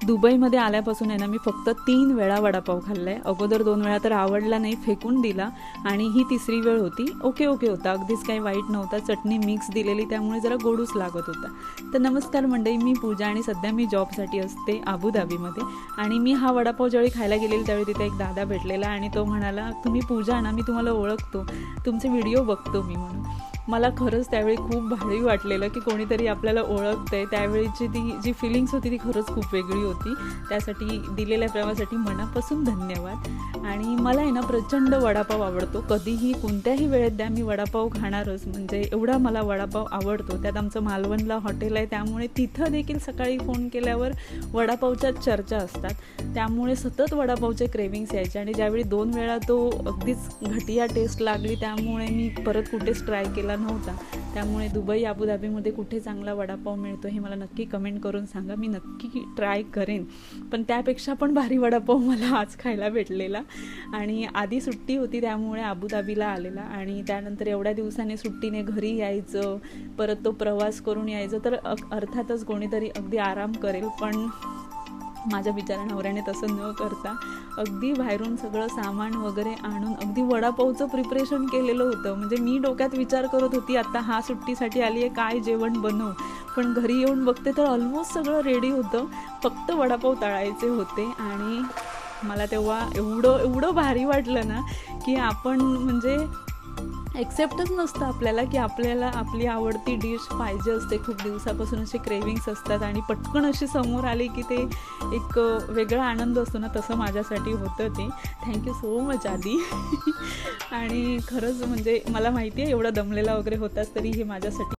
दुबईमध्ये आल्यापासून आहे ना मी फक्त 3 वेळा वडापाव खाल्ला आहे. अगोदर 2 वेळा तर आवडला नाही, फेकून दिला आणि ही तिसरी वेळ होती. ओके होता, अगदीच काही वाईट नव्हता. चटणी मिक्स दिलेली त्यामुळे जरा गोडूच लागत होता. तर नमस्कार मंडळी, मी पूजा आणि सध्या मी जॉबसाठी असते अबुधाबीमध्ये. आणि मी हा वडापाव ज्यावेळी खायला गेलेली त्यावेळी तिथे एक दादा भेटलेला आणि तो म्हणाला, तुम्ही पूजा ना, मी तुम्हाला ओळखतो, तुमचे व्हिडिओ बघतो मी म्हणून. मला खरंच त्यावेळी खूप भारी वाटलेलं की कोणीतरी आपल्याला ओळखतंय. त्यावेळीची ती जी फिलिंग्स होती ती खरंच खूप वेगळी होती. त्यासाठी दिलेल्या प्रेमासाठी मनापासून धन्यवाद. आणि मला आहे ना प्रचंड वडापाव आवडतो. कधीही कोणत्याही वेळेत द्या मी वडापाव खाणारच, म्हणजे एवढा मला वडापाव आवडतो. त्यात आमचं मालवणला हॉटेल आहे त्यामुळे तिथं देखील सकाळी फोन केल्यावर वडापावच्या चर्चा असतात. त्यामुळे सतत वडापावचे क्रेविंग्स यायचे आणि ज्यावेळी 2 वेळा तो अगदीच घटिया टेस्ट लागली त्यामुळे मी परत कुठेच ट्राय केला नव्हता. त्यामुळे दुबई अबुधाबीमध्ये कुठे चांगला वडापाव मिळतो हे मला नक्की कमेंट करून सांगा, मी नक्की ट्राय करेन. पण त्यापेक्षा पण भारी वडापाव मला आज खायला भेटलेला. आणि आधी सुट्टी होती त्यामुळे अबुधाबीला आलेला आणि त्यानंतर एवढ्या दिवसाने सुट्टीने घरी यायचं, परत तो प्रवास करून यायचं, तर अर्थातच कोणीतरी अगदी आराम करेल. पण माझ्या बिचाऱ्या नवऱ्याने तसं न करता अगदी बाहेरून सगळं सामान वगैरे आणून अगदी वडापावचं प्रिपरेशन केलेलं होतं. म्हणजे मी डोक्यात विचार करत होती आता हा सुट्टीसाठी आली आहे, काय जेवण बनवू. पण घरी येऊन बघते तर ऑलमोस्ट सगळं रेडी होतं, फक्त वडापाव तळायचे होते. आणि मला तेव्हा एवढं भारी वाटलं ना की आपण म्हणजे ॲक्सेप्टच नसतं आपल्याला की आपल्याला आपली आवडती डिश पाहिजे असते. खूप दिवसापासून असे क्रेविंग्स असतात आणि पटकन अशी समोर आली की ते एक वेगळा आनंद असतो ना, तसं माझ्यासाठी होतं ते. थँक्यू सो मच आधी. आणि खरंच म्हणजे मला माहिती आहे एवढा दमलेला वगैरे होताच तरी हे माझ्यासाठी